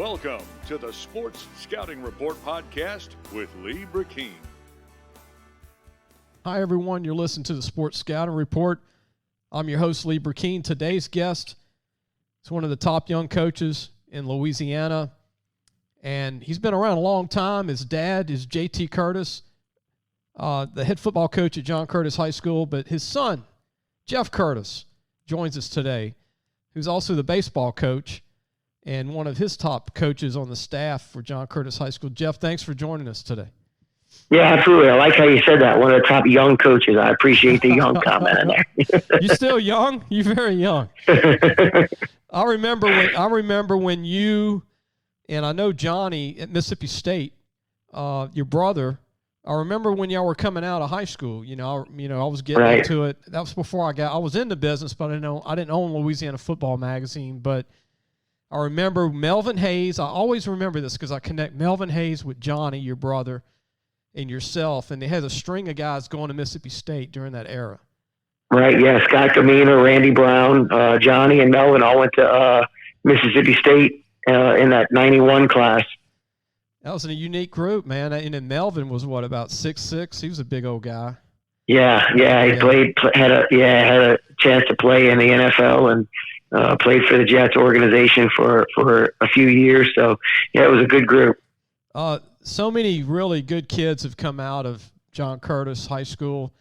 Welcome to the Sports Scouting Report podcast with Lee Brecheen. Hi, everyone. You're listening to the Sports Scouting Report. I'm your host, Lee Brecheen. Today's guest is one of the top young coaches in Louisiana, and he's been around a long time. His dad is J.T. Curtis, the head football coach at John Curtis High School, but his son, Jeff Curtis, joins us today, who's also the baseball coach and one of his top coaches on the staff for John Curtis High School. Jeff, thanks for joining us today. Yeah, absolutely. I like how you said that. One of the top young coaches. I appreciate the young comment in there. You're still young? You're very young. I remember when you, and I know Johnny at Mississippi State, your brother, I remember when y'all were coming out of high school. I was getting into it. That was before I was in the business, but I didn't own Louisiana Football Magazine. But I remember Melvin Hayes. I always remember this because I connect Melvin Hayes with Johnny, your brother, and yourself, and they had a string of guys going to Mississippi State during that era. Right, yeah. Scott Gamina, Randy Brown, Johnny, and Melvin all went to Mississippi State in that 91 class. That was a unique group, man. And then Melvin was about 6'6". He was a big old guy. Yeah. He had a chance to play in the NFL and played for the Jets organization for a few years. So yeah, it was a good group. So many really good kids have come out of John Curtis High School.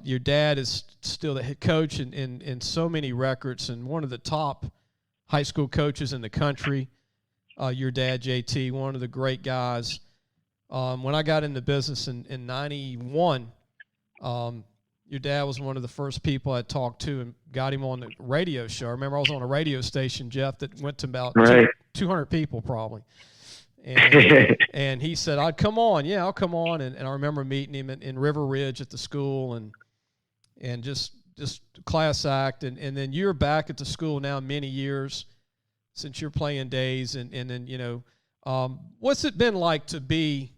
Your dad is still the head coach in so many records and one of the top high school coaches in the country. Your dad, JT, one of the great guys. When I got into business in 91, your dad was one of the first people I talked to and got him on the radio show. I remember I was on a radio station, Jeff, that went to about 200 people probably. And he said, I'll come on. Yeah, I'll come on. And I remember meeting him in River Ridge at the school and just class act. And then you're back at the school now many years since your playing days. And then, what's it been like to be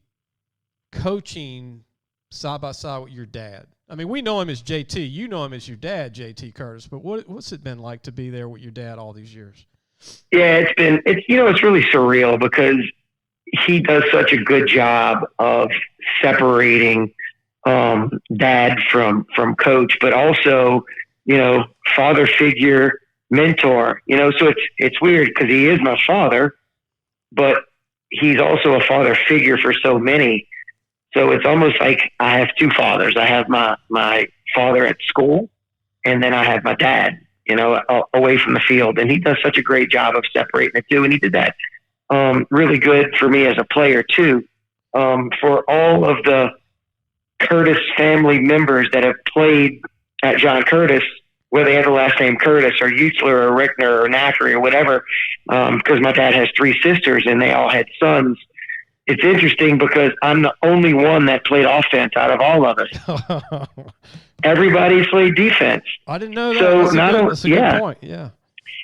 coaching side by side with your dad? I mean, we know him as JT. You know him as your dad, JT Curtis. But what's it been like to be there with your dad all these years? Yeah, it's really surreal because he does such a good job of separating dad from coach, but also, father figure, mentor. So it's weird because he is my father, but he's also a father figure for so many. So it's almost like I have two fathers. I have my father at school, and then I have my dad, away from the field. And he does such a great job of separating the two. And he did that really good for me as a player too. For all of the Curtis family members that have played at John Curtis, whether they have the last name Curtis or Utzler or Rickner or Nackery or whatever, because my dad has three sisters and they all had sons. It's interesting because I'm the only one that played offense out of all of us. Everybody played defense. I didn't know that. So that's a good point. Yeah.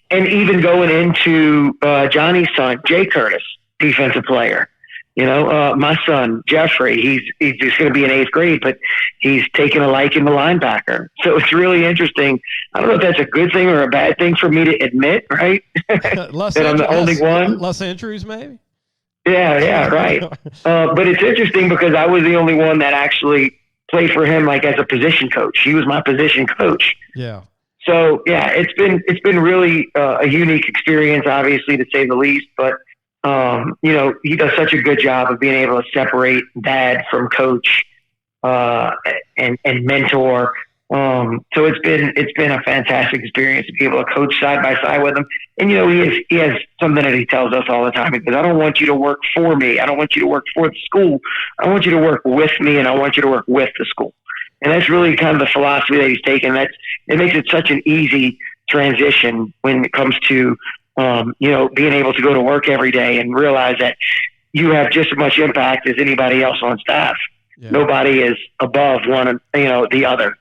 And even going into Johnny's son, Jay Curtis, defensive player. My son, Jeffrey, he's just going to be in 8th grade, but he's taken a liking to linebacker. So it's really interesting. I don't know if that's a good thing or a bad thing for me to admit, right? That I'm the only one. Less injuries, maybe? Yeah, right. But it's interesting because I was the only one that actually played for him like as a position coach. He was my position coach. Yeah. So yeah, it's been really a unique experience, obviously, to say the least. But he does such a good job of being able to separate dad from coach and mentor. So it's been a fantastic experience to be able to coach side by side with him. And he has something that he tells us all the time. He goes, I don't want you to work for me. I don't want you to work for the school. I want you to work with me, and I want you to work with the school. And that's really kind of the philosophy that he's taken. It makes it such an easy transition when it comes to, being able to go to work every day and realize that you have just as much impact as anybody else on staff. Yeah. Nobody is above one, the other.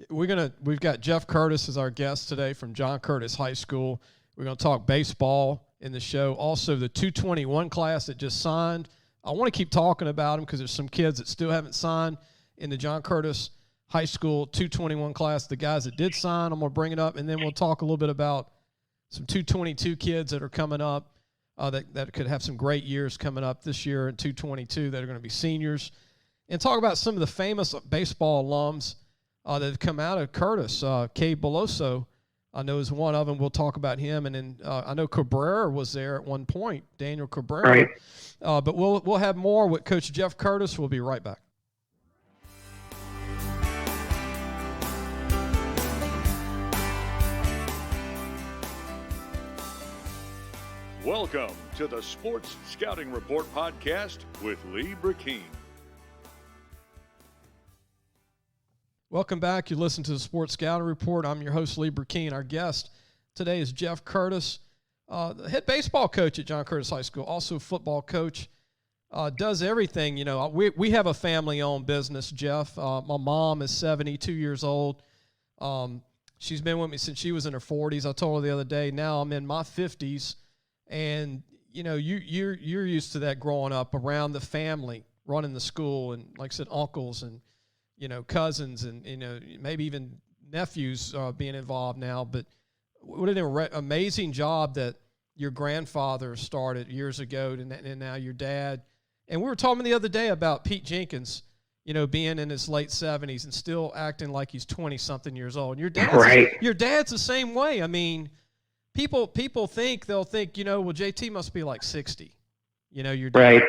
We've got Jeff Curtis as our guest today from John Curtis High School. We're going to talk baseball in the show. Also, the 221 class that just signed. I want to keep talking about them because there's some kids that still haven't signed in the John Curtis High School 221 class. The guys that did sign, I'm going to bring it up, and then we'll talk a little bit about some 222 kids that are coming up. that could have some great years coming up this year in 222 that are going to be seniors, and talk about some of the famous baseball alums that have come out of Curtis. Cade Beloso, I know, is one of them. We'll talk about him. And then I know Cabrera was there at one point, Daniel Cabrera. Right. But we'll have more with Coach Jeff Curtis. We'll be right back. Welcome to the Sports Scouting Report podcast with Lee Brecheen. Welcome back. You listen to the Sports Scouting Report. I'm your host, Lee Brecheen. Our guest today is Jeff Curtis, the head baseball coach at John Curtis High School, also football coach, does everything. You know, we have a family-owned business, Jeff. My mom is 72 years old. She's been with me since she was in her 40s. I told her the other day, now I'm in my 50s. And, you know, you're used to that growing up around the family, running the school, and, like I said, uncles and, you know, cousins and, you know, maybe even nephews being involved now. But what an amazing job that your grandfather started years ago and now your dad. And we were talking the other day about Pete Jenkins, you know, being in his late 70s and still acting like he's 20-something years old. And your dad's the same way. I mean, people think, you know, well, JT must be like 60, you know, your dad. Right.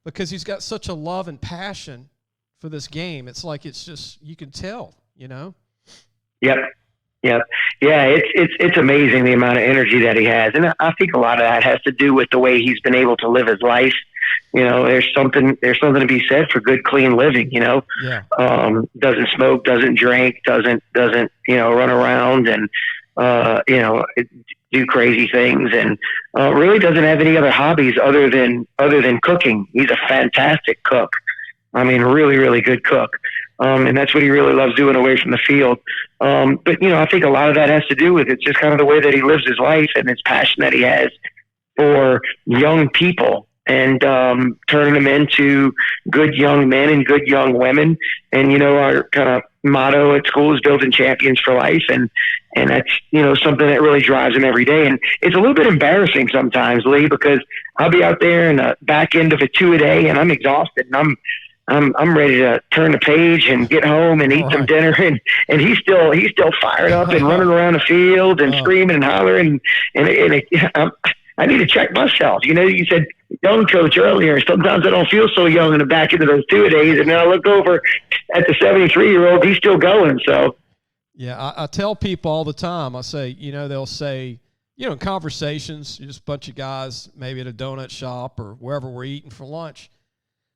Because he's got such a love and passion for this game. It's like, it's just, you can tell, you know? Yep. Yeah, it's amazing the amount of energy that he has. And I think a lot of that has to do with the way he's been able to live his life. You know, there's something to be said for good, clean living, you know. Yeah. Doesn't smoke, doesn't drink, doesn't, you know, run around and, you know, do crazy things, and really doesn't have any other hobbies other than cooking. He's a fantastic cook. I mean, really, really good cook. And that's what he really loves doing away from the field. But, you know, I think a lot of that has to do with it's just kind of the way that he lives his life and his passion that he has for young people and turning them into good young men and good young women. And, you know, our kind of motto at school is building champions for life. And that's, you know, something that really drives him every day. And it's a little bit embarrassing sometimes, Lee, because I'll be out there in the back end of a 2-a-day and I'm exhausted and I'm ready to turn the page and get home and eat some dinner, and he's still fired up and running around the field and screaming and hollering, and I need to check myself. You know, you said young coach earlier. Sometimes I don't feel so young in the back end of those 2-a-days, and then I look over at the 73-year-old. He's still going. So yeah, I tell people all the time. I say, you know, they'll say, you know, in conversations, just a bunch of guys maybe at a donut shop or wherever we're eating for lunch.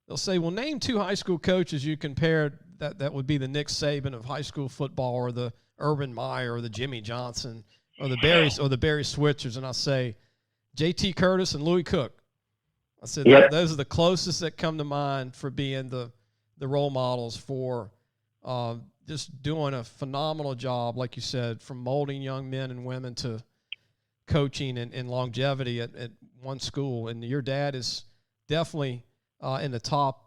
They'll say, well, name 2 high school coaches you compared that would be the Nick Saban of high school football, or the Urban Meyer, or the Jimmy Johnson, or the Barry Switzers. And I'll say JT Curtis and Louis Cook. I said, those are the closest that come to mind for being the role models for just doing a phenomenal job, like you said, from molding young men and women to coaching and longevity at one school. And your dad is definitely in the top,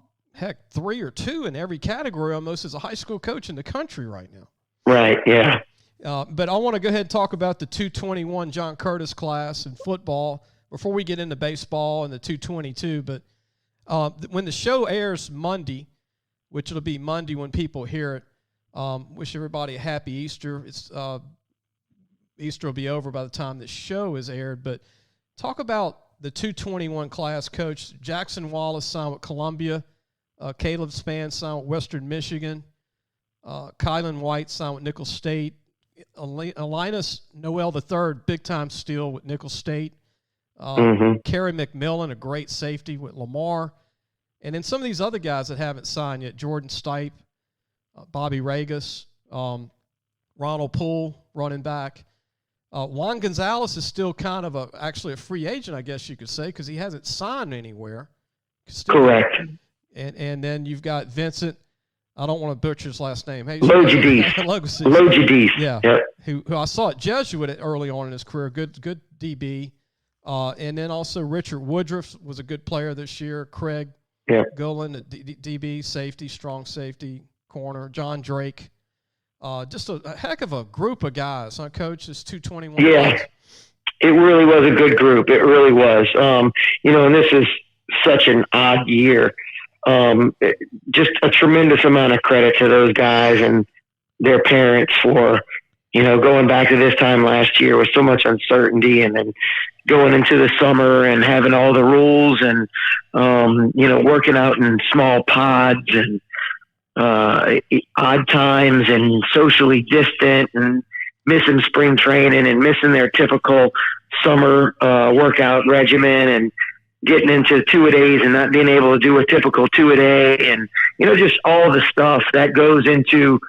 3 or 2 in every category almost as a high school coach in the country right now. Right, yeah. But I want to go ahead and talk about the 221 John Curtis class in football before we get into baseball and the 222. But when the show airs Monday, which it'll be Monday when people hear it, wish everybody a happy Easter. Easter will be over by the time the show is aired. But talk about the 221 class coach. Jackson Wallace signed with Columbia. Caleb Spann signed with Western Michigan. Kylan White signed with Nicholls State. Linus Noel III, big-time steal with Nicholls State. Kerry McMillan, a great safety with Lamar. And then some of these other guys that haven't signed yet, Jordan Stipe, Bobby Ragus, Ronald Poole, running back. Juan Gonzalez is still kind of actually a free agent, I guess you could say, because he hasn't signed anywhere. Correct. And then you've got Vincent. I don't want to butcher his last name. Hey, Logidis. Yeah. Yep. Who I saw at Jesuit early on in his career. Good DB. And then also Richard Woodruff was a good player this year. Craig Gullen, DB, safety, strong safety, corner. John Drake. Just a heck of a group of guys, huh, Coach? This 221. Yeah. It really was a good group. It really was. And this is such an odd year. Just a tremendous amount of credit to those guys and their parents for, going back to this time last year with so much uncertainty, and then going into the summer and having all the rules and, working out in small pods and odd times and socially distant and missing spring training and missing their typical summer workout regimen and getting into two-a-days and not being able to do a typical two-a-day, and, just all the stuff that goes into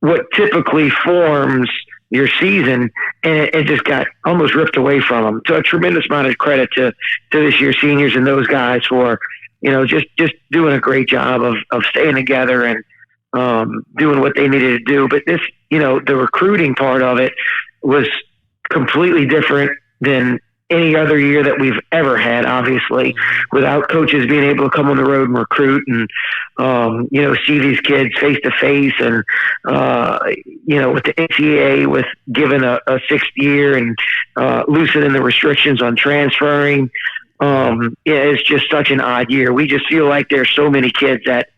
what typically forms your season, and it just got almost ripped away from them. So a tremendous amount of credit to this year's seniors and those guys for, just doing a great job of staying together and doing what they needed to do. But this, the recruiting part of it was completely different than any other year that we've ever had, obviously, without coaches being able to come on the road and recruit and, see these kids face to face, and, with the NCAA, with giving a sixth year and loosening the restrictions on transferring. It's just such an odd year. We just feel like there's so many kids that,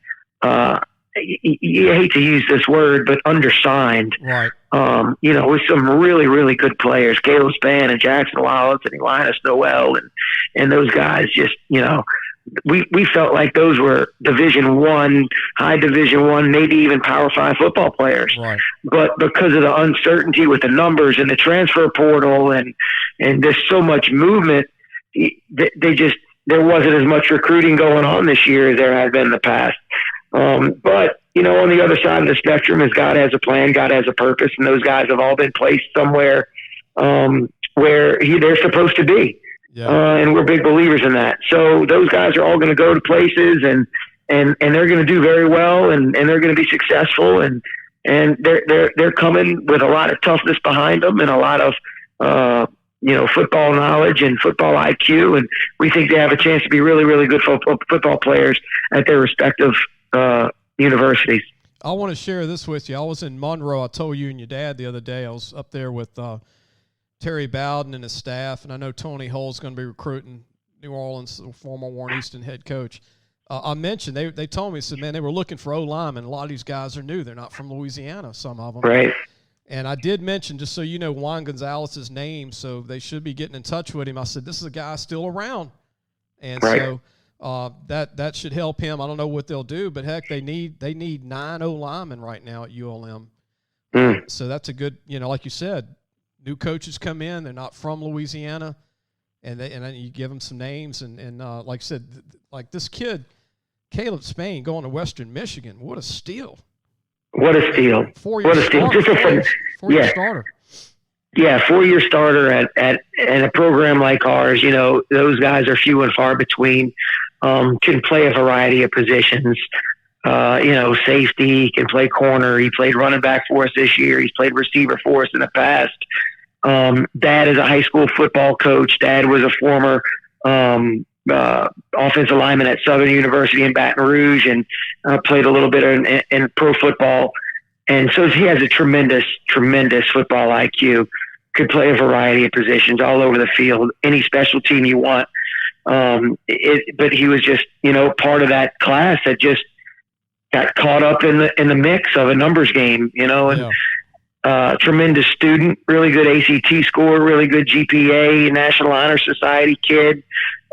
you hate to use this word, but undersigned. Right. With some really, really good players, Caleb Spann and Jackson Wallace and Linus Noel and those guys. Just, we felt like those were Division I, high Division I, maybe even Power 5 football players. Right. But because of the uncertainty with the numbers and the transfer portal and there's so much movement, there wasn't as much recruiting going on this year as there had been in the past. But, on the other side of the spectrum is God has a plan, God has a purpose, and those guys have all been placed somewhere where they're supposed to be. Yeah. And we're big believers in that. So those guys are all going to go to places and they're going to do very well, and they're going to be successful, and they're coming with a lot of toughness behind them and a lot of football knowledge and football IQ, and we think they have a chance to be really, really good football players at their respective universities. I want to share this with you. I was in Monroe. I told you and your dad the other day. I was up there with Terry Bowden and his staff, and I know Tony Hull's going to be recruiting New Orleans, the former Warren Easton head coach. I mentioned, they told me, said, man, they were looking for O-linemen. A lot of these guys are new. They're not from Louisiana, some of them. Right. And I did mention, just so you know, Juan Gonzalez's name, so they should be getting in touch with him. I said, this is a guy still around. And right. So that should help him. I don't know what they'll do, but heck, they need 9 O-linemen right now at ULM. So that's a good, like you said, new coaches come in. They're not from Louisiana, and then you give them some names. And like I said, like this kid, Caleb Spann, going to Western Michigan. What a steal. What a steal. 4-year starter. Just four-year starter. Yeah, 4-year starter at a program like ours. Those guys are few and far between. Can play a variety of positions. Safety, he can play corner. He played running back for us this year. He's played receiver for us in the past. Dad is a high school football coach. Dad was a former offensive lineman at Southern University in Baton Rouge, and played a little bit in pro football. And so he has a tremendous, tremendous football IQ. Could play a variety of positions all over the field, any special team you want. But he was just, part of that class that just got caught up in the mix of a numbers game, tremendous student, really good ACT score, really good GPA, National Honor Society kid,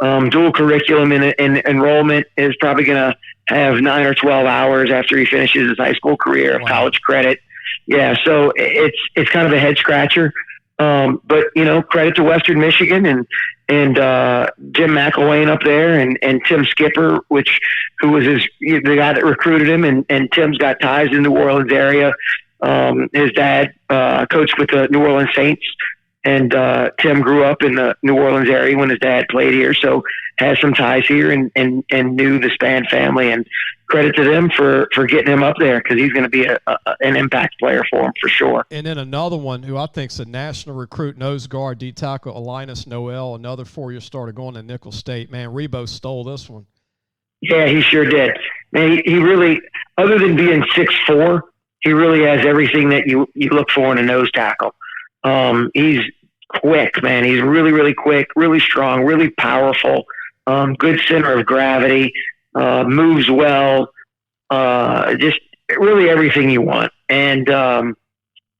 dual curriculum in enrollment, is probably going to have 9 or 12 hours after he finishes his high school career of college credit. Yeah. So it's kind of a head scratcher. But credit to Western Michigan and Jim McElwain up there and Tim Skipper, who was the guy that recruited him, and Tim's got ties in the New Orleans area. His dad coached with the New Orleans Saints, and Tim grew up in the New Orleans area when his dad played here, so has some ties here and knew the Spann family, and credit to them for getting him up there, because he's going to be an impact player for him for sure. And then another one who I think is a national recruit, nose guard, D tackle, Linus Noel, another 4-year starter going to Nicholls State. Man, Rebo stole this one. Yeah, he sure did. Man, he really, other than being 6'4", he really has everything that you look for in a nose tackle. He's quick, man. He's really, really quick, really strong, really powerful, good center of gravity, moves well, just really everything you want. And,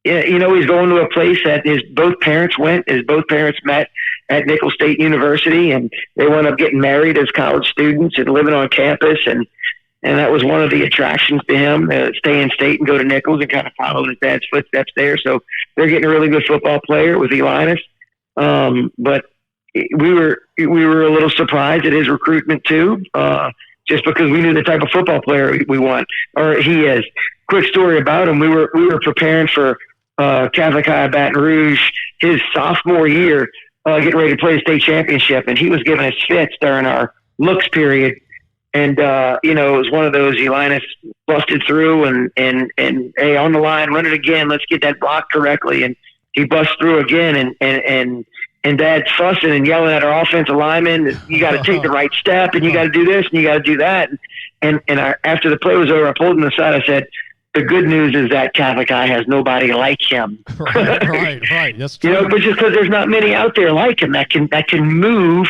he's going to a place that both parents met at Nicholls State University, and they wound up getting married as college students and living on campus. And that was one of the attractions to him, stay in state and go to Nicholls and kind of follow his dad's footsteps there. So they're getting a really good football player with Elias. But we were a little surprised at his recruitment too, just because we knew the type of football player we want, or he is. Quick story about him. We were preparing for Catholic High Baton Rouge his sophomore year, getting ready to play the state championship, and he was giving us fits during our looks period. And it was one of those. Elias busted through and hey, on the line, run it again. Let's get that block correctly. And he busts through again, and Dad's fussing and yelling at our offensive lineman. You got to take the right step, and you got to do this, and you got to do that. And after the play was over, I pulled him aside. I said, the good news is that Catholic High has nobody like him. Right. That's true. But just because there's not many out there like him that can move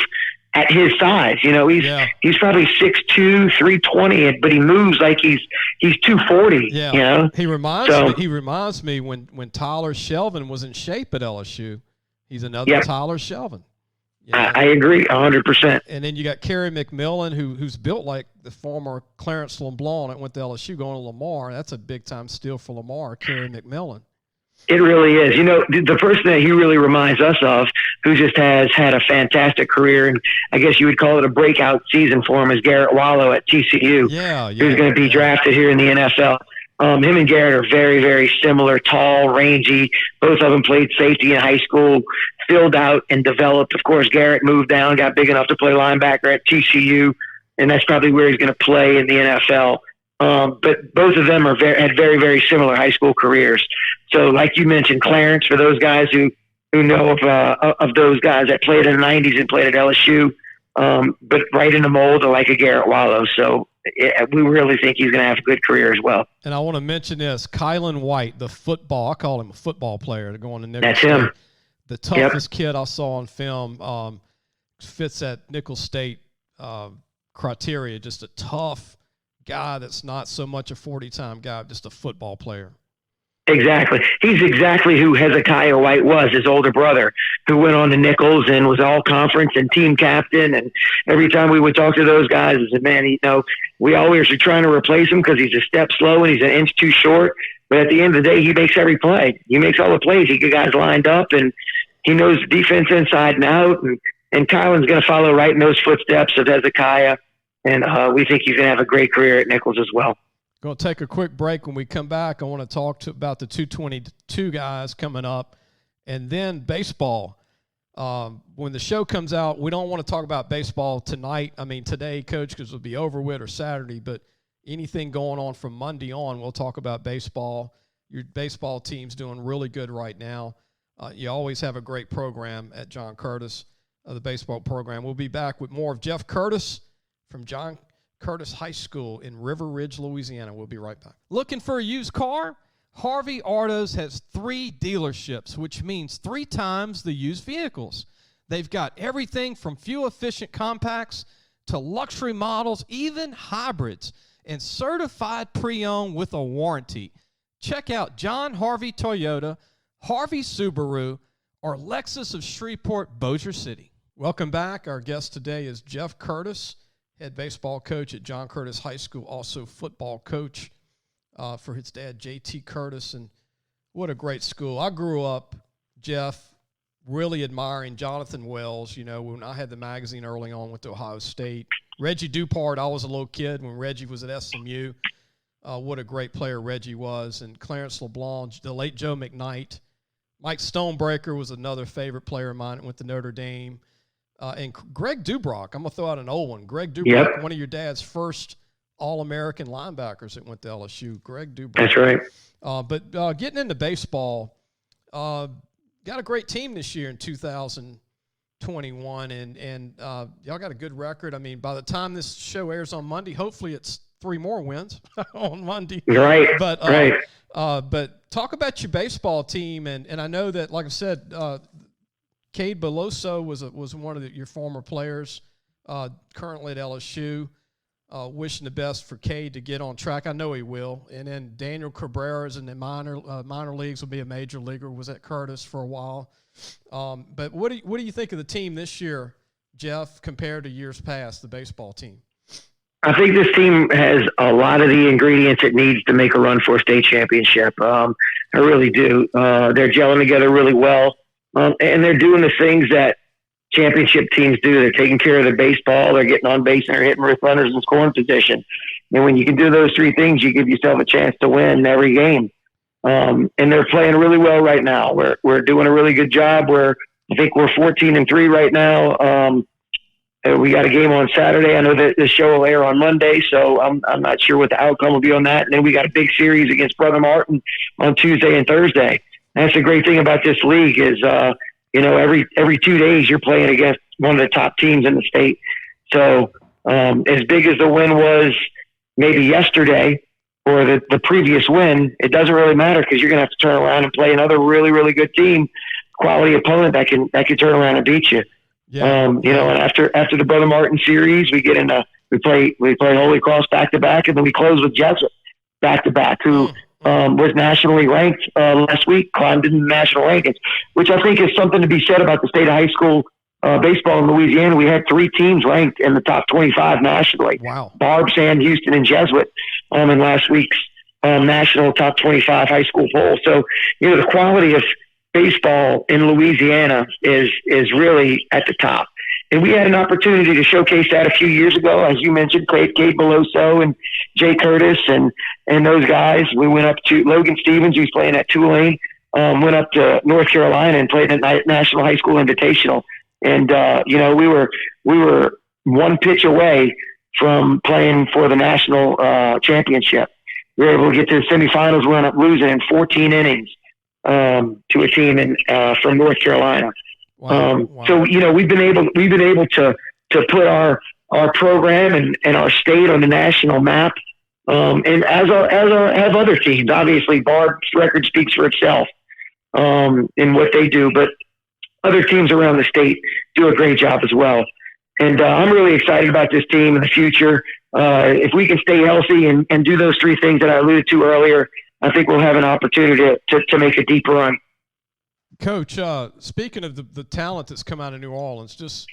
at his size. He's probably 6'2", 320, but he moves like he's 240. Yeah. He reminds me when Tyler Shelvin was in shape at LSU. He's another Tyler Shelvin. I agree 100%. And then you got Kerry McMillan, who's built like the former Clarence LeBlanc that went to LSU going to Lamar. That's a big-time steal for Lamar, Kerry McMillan. It really is. The person that he really reminds us of, who just has had a fantastic career, and I guess you would call it a breakout season for him, is Garrett Wallow at TCU, who's going to be drafted here in the NFL. Him and Garrett are very, very similar, tall, rangy. Both of them played safety in high school, filled out and developed. Of course, Garrett moved down, got big enough to play linebacker at TCU, and that's probably where he's going to play in the NFL. But both of them had very, very similar high school careers. So like you mentioned, Clarence, for those guys who know of those guys that played in the 90s and played at LSU, but right in the mold of like a Garrett Wallow. So we really think he's going to have a good career as well. And I want to mention this, Kylan White, the football, I call him a football player to go on the Nicholls. That's him. The toughest kid I saw on film, fits that Nicholls State criteria, just a tough guy that's not so much a 40-time guy, just a football player. Exactly. He's exactly who Hezekiah White was, his older brother, who went on to Nicholls and was all conference and team captain. And every time we would talk to those guys, I said, man, we always are trying to replace him because he's a step slow and he's an inch too short. But at the end of the day, he makes every play. He makes all the plays. He gets guys lined up, and he knows defense inside and out. And Kylan's going to follow right in those footsteps of Hezekiah. And we think he's going to have a great career at Nicholls as well. Going to take a quick break. When we come back, I want to talk about the 222 guys coming up, and then baseball. When the show comes out, we don't want to talk about baseball tonight. I mean, today, Coach, because it'll be over with, or Saturday, but anything going on from Monday on, we'll talk about baseball. Your baseball team's doing really good right now. You always have a great program at John Curtis, the baseball program. We'll be back with more of Jeff Curtis from John Curtis High School in River Ridge, Louisiana. We'll be right back. Looking for a used car? Harvey Autos has 3 dealerships, which means 3 times the used vehicles. They've got everything from fuel-efficient compacts to luxury models, even hybrids, and certified pre-owned with a warranty. Check out John Harvey Toyota, Harvey Subaru, or Lexus of Shreveport, Bossier City. Welcome back. Our guest today is Jeff Curtis, head baseball coach at John Curtis High School, also football coach for his dad, J.T. Curtis. And what a great school. I grew up, Jeff, really admiring Jonathan Wells. When I had the magazine early on, went to Ohio State. Reggie Dupart, I was a little kid when Reggie was at SMU. What a great player Reggie was. And Clarence LeBlanc, the late Joe McKnight. Mike Stonebreaker was another favorite player of mine that went to Notre Dame. And Greg Dubrock, I'm going to throw out an old one. Greg Dubrock, one of your dad's first All-American linebackers that went to LSU. Greg Dubrock. That's right. But getting into baseball, got a great team this year in 2021, and y'all got a good record. I mean, by the time this show airs on Monday, hopefully it's 3 more wins on Monday. Right. But right. But talk about your baseball team, and I know that, like I said, Cade Beloso was one of your former players, currently at LSU. Wishing the best for Cade to get on track. I know he will. And then Daniel Cabrera is in the minor leagues, will be a major leaguer. Was at Curtis for a while. But what do you think of the team this year, Jeff, compared to years past, the baseball team? I think this team has a lot of the ingredients it needs to make a run for a state championship. I really do. They're gelling together really well, and they're doing the things that championship teams do. They're taking care of the baseball. They're getting on base and they're hitting with runners in scoring position. And when you can do those three things, you give yourself a chance to win every game. And they're playing really well right now. We're doing a really good job. I think we're 14-3 right now. We got a game on Saturday. I know that the show will air on Monday, so I'm not sure what the outcome will be on that. And then we got a big series against Brother Martin on Tuesday and Thursday. And that's the great thing about this league is, every 2 days you're playing against one of the top teams in the state. So as big as the win was maybe yesterday or the previous win, it doesn't really matter because you're going to have to turn around and play another really, really good team, quality opponent that can turn around and beat you. Yeah. And after the Brother Martin series, we play Holy Cross back-to-back, and then we close with Jesuit back-to-back, who was nationally ranked last week, climbed into the national rankings, which I think is something to be said about the state of high school baseball in Louisiana. We had 3 teams ranked in the top 25 nationally. Wow. Barb, Sam Houston, and Jesuit in last week's national top 25 high school poll. So, the quality of baseball in Louisiana is really at the top. And we had an opportunity to showcase that a few years ago, as you mentioned, Cade Beloso and Jay Curtis and those guys. We went up to Logan Stevens, who's playing at Tulane, went up to North Carolina and played at National High School Invitational. And, we were one pitch away from playing for the national championship. We were able to get to the semifinals. We wound up losing in 14 innings to a team from North Carolina. Wow. So we've been able to put our program and our state on the national map, and as have other teams. Obviously, Barb's record speaks for itself in what they do, but other teams around the state do a great job as well. And I'm really excited about this team in the future. If we can stay healthy and do those 3 things that I alluded to earlier, I think we'll have an opportunity to make a deeper run. Coach, speaking of the talent that's come out of New Orleans, just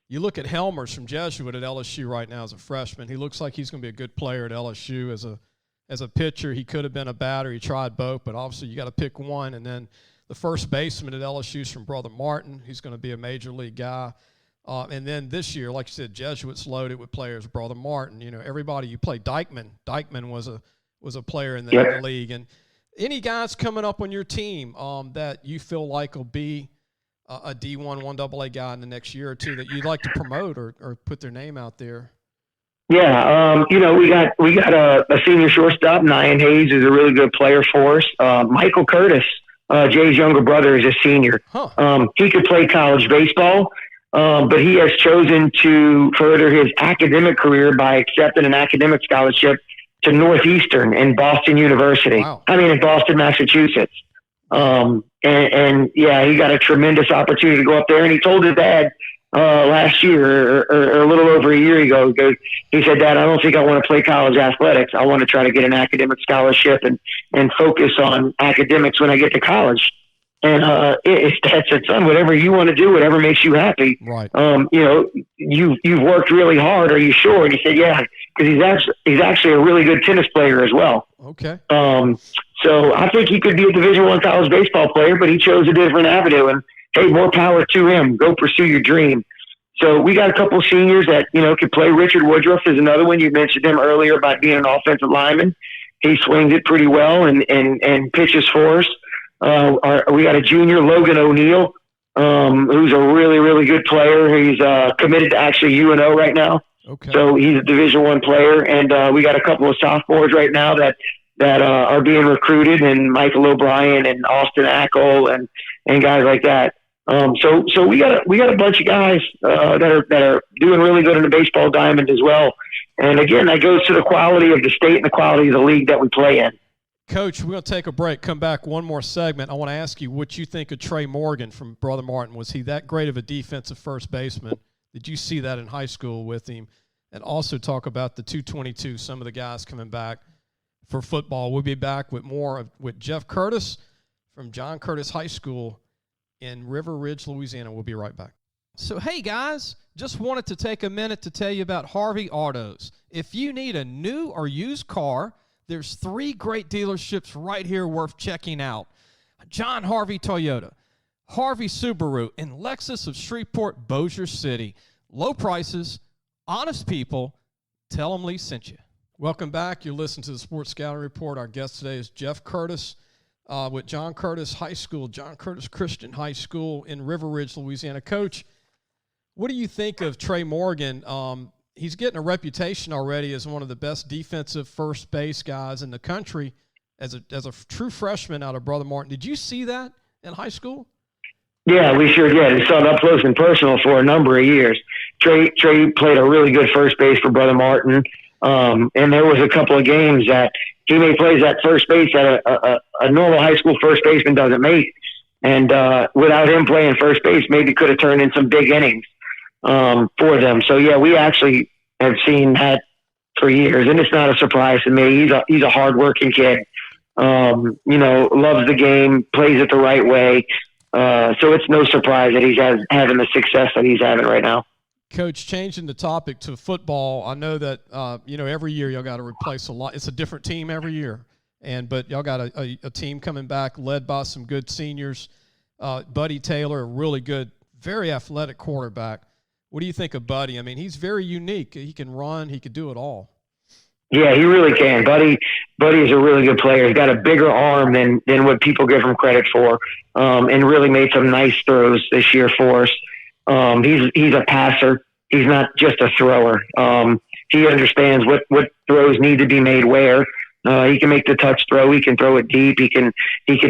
you look at Helmers from Jesuit at LSU right now as a freshman. He looks like he's going to be a good player at LSU as a pitcher. He could have been a batter. He tried both, but obviously you got to pick one. And then the first baseman at LSU is from Brother Martin. He's going to be a major league guy. And then this year, like you said, Jesuit's loaded with players. Brother Martin, everybody you play. Dykeman was a player in the league. And any guys coming up on your team that you feel like will be a D1, 1AA guy in the next year or two that you'd like to promote or put their name out there? Yeah, we got a senior shortstop, Nyan Hayes, who's a really good player for us. Michael Curtis, Jay's younger brother, is a senior. Huh. He could play college baseball, but he has chosen to further his academic career by accepting an academic scholarship to Northeastern in Boston University. Wow. In Boston, Massachusetts. And he got a tremendous opportunity to go up there. And he told his dad last year or a little over a year ago, he said, "Dad, I don't think I want to play college athletics. I want to try to get an academic scholarship and focus on academics when I get to college." And his dad said, "Son, whatever you want to do, whatever makes you happy. Right. You've worked really hard. Are you sure?" And he said, "Yeah," because he's actually a really good tennis player as well. Okay. So I think he could be a Division I college baseball player, but he chose a different avenue. And hey, more power to him. Go pursue your dream. So we got a couple of seniors that could play. Richard Woodruff is another one. You mentioned him earlier about being an offensive lineman. He swings it pretty well and pitches for us. We got a junior, Logan O'Neill, who's a really, really good player. He's committed to actually UNO right now. Okay. So he's a Division I player. And we got a couple of sophomores right now that are being recruited, and Michael O'Brien and Austin Ackle and guys like that. So we got a bunch of guys that are doing really good in the baseball diamond as well. And again, that goes to the quality of the state and the quality of the league that we play in. Coach, we're going to take a break, come back one more segment. I want to ask you what you think of Trey Morgan from Brother Martin. Was he that great of a defensive first baseman? Did you see that in high school with him? And also talk about the 222, some of the guys coming back for football. We'll be back with more with Jeff Curtis from John Curtis High School in River Ridge, Louisiana. We'll be right back. So, hey, guys, just wanted to take a minute to tell you about Harvey Autos. If you need a new or used car, there's 3 great dealerships right here worth checking out. John Harvey Toyota, Harvey Subaru, and Lexus of Shreveport, Bossier City. Low prices, honest people. Tell them Lee sent you. Welcome back. You're listening to the Sports Scouting Report. Our guest today is Jeff Curtis with John Curtis High School, John Curtis Christian High School in River Ridge, Louisiana. Coach, what do you think of Trey Morgan? He's getting a reputation already as one of the best defensive first base guys in the country as a true freshman out of Brother Martin. Did you see that in high school? Yeah, we sure did. We saw it up close and personal for a number of years. Trey played a really good first base for Brother Martin. And there was a couple of games that he made plays at first base that a normal high school first baseman doesn't make. And without him playing first base, maybe could have turned in some big innings for them. So, yeah, we actually have seen that for years, and it's not a surprise to me. He's a hardworking kid, loves the game, plays it the right way. So it's no surprise that he's having the success that he's having right now. Coach, changing the topic to football, I know that, every year y'all got to replace a lot. It's a different team every year. But y'all got a team coming back led by some good seniors. Buddy Taylor, a really good, very athletic quarterback. What do you think of Buddy? I mean, he's very unique. He can run. He could do it all. Yeah, he really can. Buddy is a really good player. He's got a bigger arm than what people give him credit for, and really made some nice throws this year for us. He's a passer. He's not just a thrower. He understands what throws need to be made where. He can make the touch throw. He can throw it deep. He can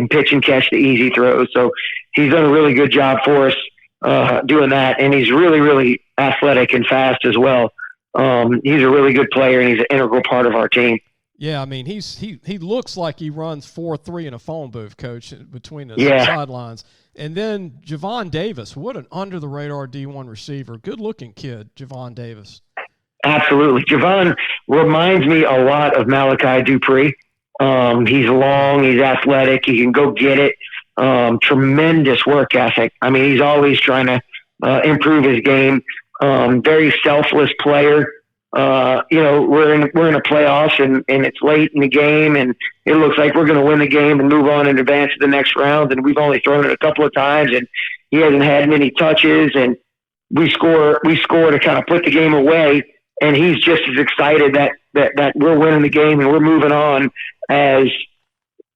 pitch and catch the easy throws. So he's done a really good job for us doing that. And he's really, really athletic and fast as well. He's a really good player, and he's an integral part of our team. Yeah, I mean, he looks like he runs 4.3 in a phone booth, Coach, between the sidelines. And then Javon Davis, what an under-the-radar D1 receiver. Good-looking kid, Javon Davis. Absolutely. Javon reminds me a lot of Malachi Dupree. He's long, he's athletic, he can go get it. Tremendous work ethic. I mean, he's always trying to improve his game. Very selfless player. We're in a playoffs and it's late in the game and it looks like we're going to win the game and move on and advance to the next round. And we've only thrown it a couple of times and he hasn't had many touches and we score to kind of put the game away. And he's just as excited that we're winning the game and we're moving on as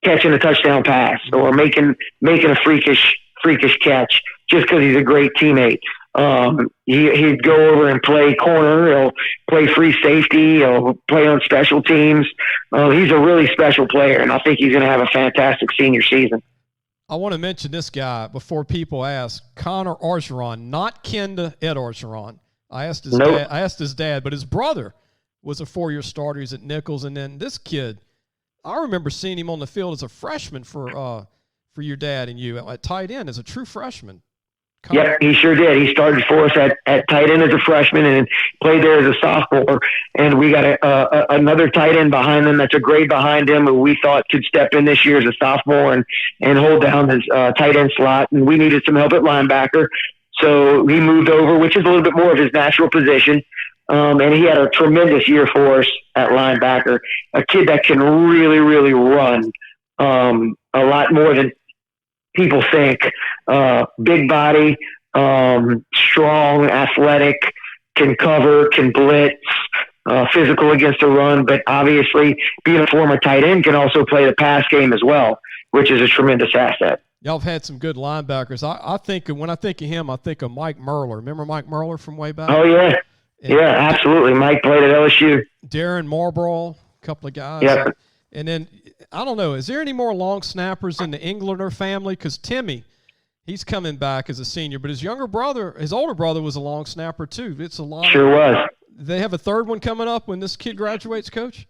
catching a touchdown pass or making a freakish catch just because he's a great teammate. He'd go over and play corner. He'll play free safety. He'll play on special teams. He's a really special player, and I think he's going to have a fantastic senior season. I want to mention this guy before people ask. Connor Orgeron, not Kenda Ed Orgeron. I asked his dad, but his brother was a 4-year starter. He's at Nichols, and then this kid, I remember seeing him on the field as a freshman for your dad and you at tight end as a true freshman. Yeah, he sure did. He started for us at tight end as a freshman and played there as a sophomore. And we got another tight end behind him that's a grade behind him who we thought could step in this year as a sophomore and hold down his tight end slot. And we needed some help at linebacker. So he moved over, which is a little bit more of his natural position. And he had a tremendous year for us at linebacker, a kid that can really, really run a lot more than people think. Big body, strong, athletic, can cover, can blitz, physical against the run, but obviously being a former tight end can also play the pass game as well, which is a tremendous asset. Y'all have had some good linebackers. I think when I think of him, I think of Mike Merler. Remember Mike Merler from way back? Oh, yeah. Yeah, absolutely. Mike played at LSU. Darren Marlborough, a couple of guys. Yeah. And then, I don't know, is there any more long snappers in the Englander family? Because Timmy, he's coming back as a senior, but his older brother was a long snapper too. It's a lot. Sure was. They have a third one coming up when this kid graduates, Coach?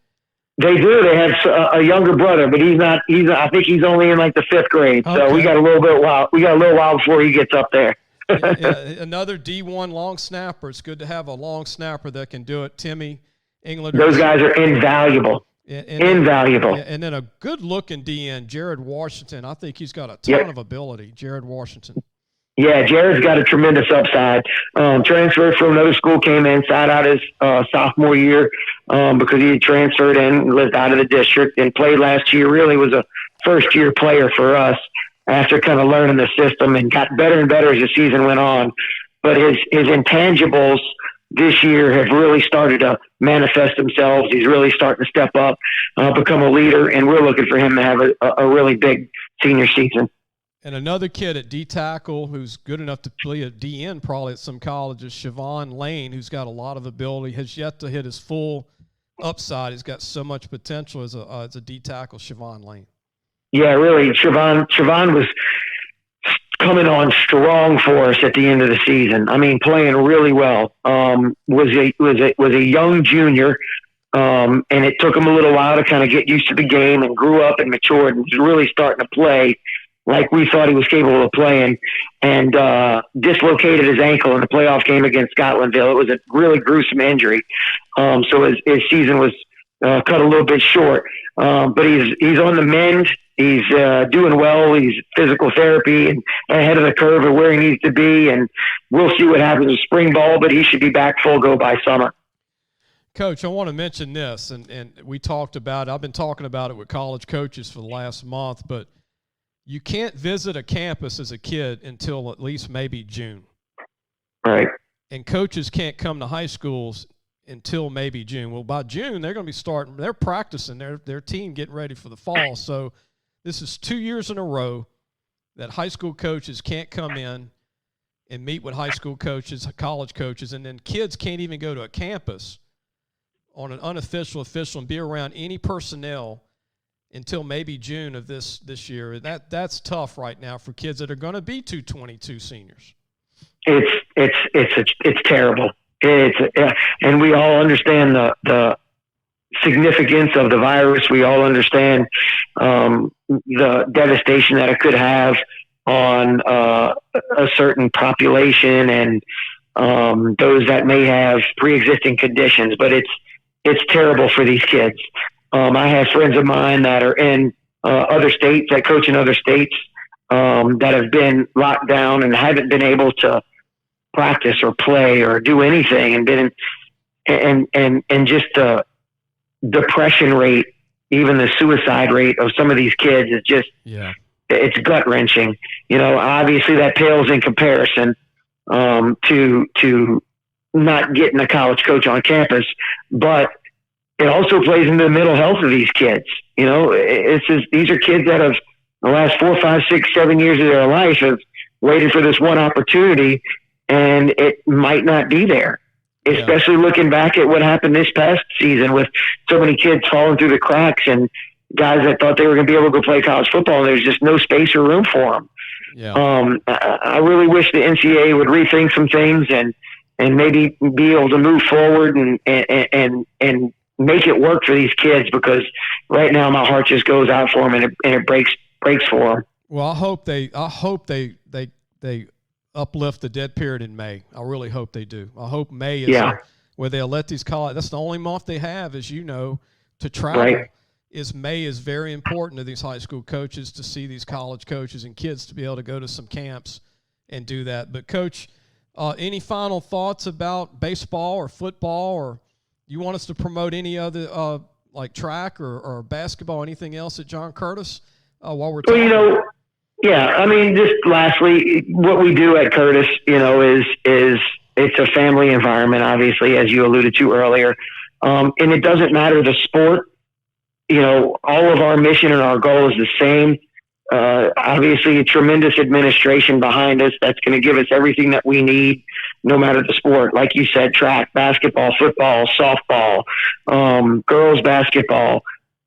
They do. They have a younger brother, but he's not. I think he's only in like the 5th grade. So Okay. we got a little while before he gets up there. Yeah, another D1 long snapper. It's good to have a long snapper that can do it. Timmy Englander. Those guys are invaluable. Invaluable. And then a good-looking DN, Jared Washington. I think he's got a ton of ability, Jared Washington. Yeah, Jared's got a tremendous upside. Transferred from another school, came in, sat out his sophomore year because he had transferred in, lived out of the district, and played last year. Really was a first-year player for us after kind of learning the system, and got better and better as the season went on. But his intangibles this year have really started to manifest themselves. He's really starting to step up, become a leader, and we're looking for him to have a really big senior season. And another kid at D-tackle who's good enough to play at DN probably at some colleges, Siobhan Lane, who's got a lot of ability, has yet to hit his full upside. He's got so much potential as a D-tackle, Siobhan Lane. Yeah, really. Siobhan was coming on strong for us at the end of the season. I mean, playing really well. Was a young junior, and it took him a little while to kind of get used to the game, and grew up and matured, and was really starting to play like we thought he was capable of playing, and dislocated his ankle in the playoff game against Scotlandville. It was a really gruesome injury. So his season was cut a little bit short. But he's on the mend. He's doing well. He's physical therapy and ahead of the curve of where he needs to be. And we'll see what happens with spring ball, but he should be back full go by summer. Coach, I want to mention this, and we talked about it. I've been talking about it with college coaches for the last month, but you can't visit a campus as a kid until at least maybe June. Right. And coaches can't come to high schools until maybe June. Well, by June, they're going to be starting. They're practicing their team, getting ready for the fall. So this is 2 years in a row that high school coaches can't come in and meet with high school coaches, college coaches, and then kids can't even go to a campus on an unofficial, official, and be around any personnel until maybe June of this year. That's tough right now for kids that are going to be 222 seniors. It's terrible. And we all understand the significance of the virus. We all understand the devastation that it could have on a certain population and those that may have pre-existing conditions. But it's terrible for these kids. I have friends of mine that are in other states, that coach in other states, that have been locked down and haven't been able to practice or play or do anything, and been and just the depression rate, even the suicide rate of some of these kids is just, it's gut wrenching. You know, obviously that pales in comparison to not getting a college coach on campus, but it also plays into the mental health of these kids. You know, these are kids that have the last 4, 5, 6, 7 years of their life have waited for this one opportunity, and it might not be there. Especially looking back at what happened this past season with so many kids falling through the cracks and guys that thought they were going to be able to go play college football, and there's just no space or room for them. I really wish the NCAA would rethink some things and maybe be able to move forward and make it work for these kids, because right now my heart just goes out for them, and it breaks for them. Well, I hope they uplift the dead period in May. I really hope they do. I hope May is where they'll let these college. That's the only month they have, as you know, to travel. Right. May is very important to these high school coaches, to see these college coaches and kids to be able to go to some camps and do that. But Coach, any final thoughts about baseball or football, or you want us to promote any other like track or basketball, anything else at John Curtis while we're talking? Well, you know, I mean, just lastly, what we do at Curtis, you know, is it's a family environment, obviously, as you alluded to earlier. And it doesn't matter the sport. You know, all of our mission and our goal is the same. Obviously, a tremendous administration behind us that's going to give us everything that we need, no matter the sport. Like you said, track, basketball, football, softball, girls basketball.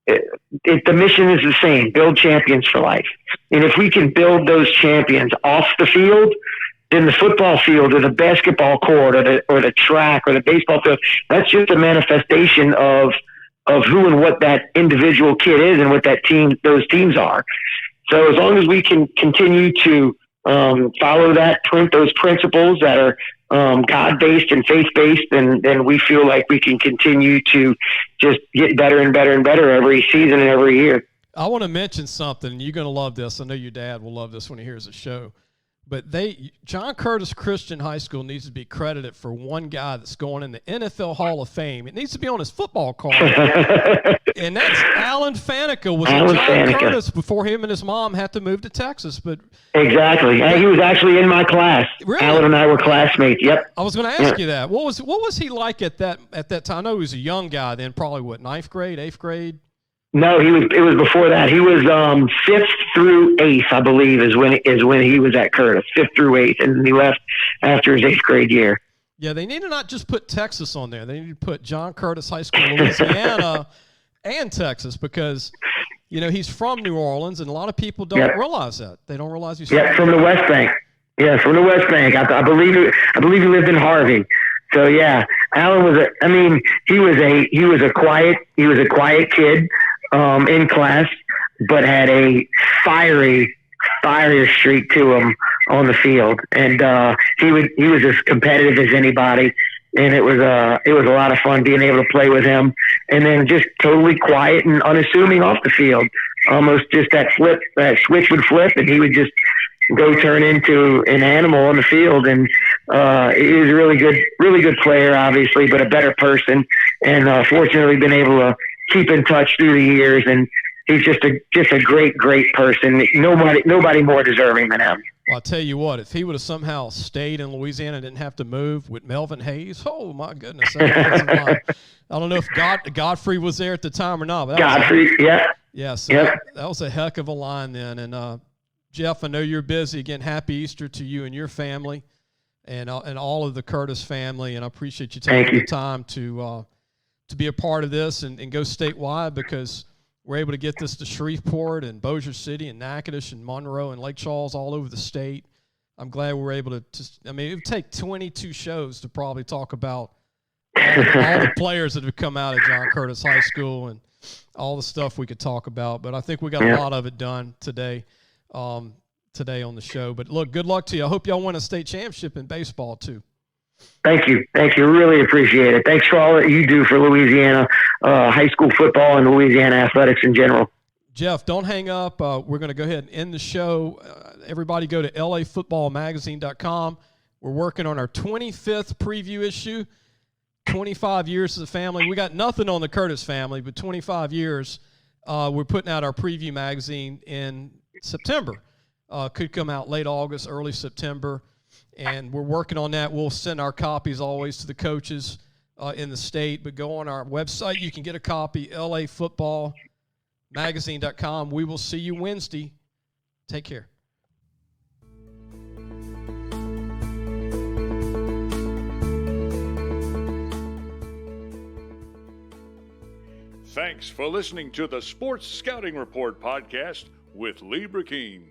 The mission is the same: build champions for life. And if we can build those champions off the field, then the football field or the basketball court or the track or the baseball field, that's just a manifestation of of who and what that individual kid is and what those teams are. So as long as we can continue to follow those principles that are God-based and faith-based, then we feel like we can continue to just get better and better and better every season and every year. I want to mention something. You're going to love this. I know your dad will love this when he hears the show. But John Curtis Christian High School needs to be credited for one guy that's going in the NFL Hall of Fame. It needs to be on his football card. And that's Alan Faneca. Was John Curtis before him and his mom had to move to Texas. But exactly. He was actually in my class. Really? Alan and I were classmates. Yep. I was going to ask you that. What was he like at that time? I know he was a young guy then, probably ninth grade, 8th grade? No, it was before that. He was 5th through 8th, I believe, is when he was at Curtis, 5th through 8th, and he left after his 8th grade year. Yeah, they need to not just put Texas on there. They need to put John Curtis High School, Louisiana, and Texas, because he's from New Orleans, and a lot of people don't realize that. They don't realize he's from the West Bank. Yeah, from the West Bank. I believe he lived in Harvey. So yeah, Alan was he was a quiet kid in class, but had a fiery streak to him on the field, and he was as competitive as anybody, and it was a lot of fun being able to play with him, and then just totally quiet and unassuming off the field, almost just that switch would flip, and he would just go turn into an animal on the field, and he was a really good player, obviously, but a better person, and fortunately been able to keep in touch through the years, and he's just a great person. Nobody more deserving than him. Well, I'll tell you what, if he would have somehow stayed in Louisiana and didn't have to move with Melvin Hayes, oh my goodness. I don't know if Godfrey was there at the time or not. But Godfrey, yeah. So that was a heck of a line then. And Jeff, I know you're busy. Again, happy Easter to you and your family and all of the Curtis family. And I appreciate you taking the time to be a part of this and go statewide, because we're able to get this to Shreveport and Bossier City and Natchitoches and Monroe and Lake Charles, all over the state. I'm glad we're able to it would take 22 shows to probably talk about all the players that have come out of John Curtis High School and all the stuff we could talk about. But I think we got a lot of it done today on the show. But look, good luck to you. I hope y'all win a state championship in baseball too. Thank you. Really appreciate it. Thanks for all that you do for Louisiana high school football and Louisiana athletics in general. Jeff, don't hang up. We're going to go ahead and end the show. Everybody go to lafootballmagazine.com. We're working on our 25th preview issue, 25 years as a family. We got nothing on the Curtis family, but 25 years. We're putting out our preview magazine in September. Could come out late August, early September. And we're working on that. We'll send our copies always to the coaches in the state. But go on our website. You can get a copy, lafootballmagazine.com. We will see you Wednesday. Take care. Thanks for listening to the Sports Scouting Report podcast with Lee Brecheen.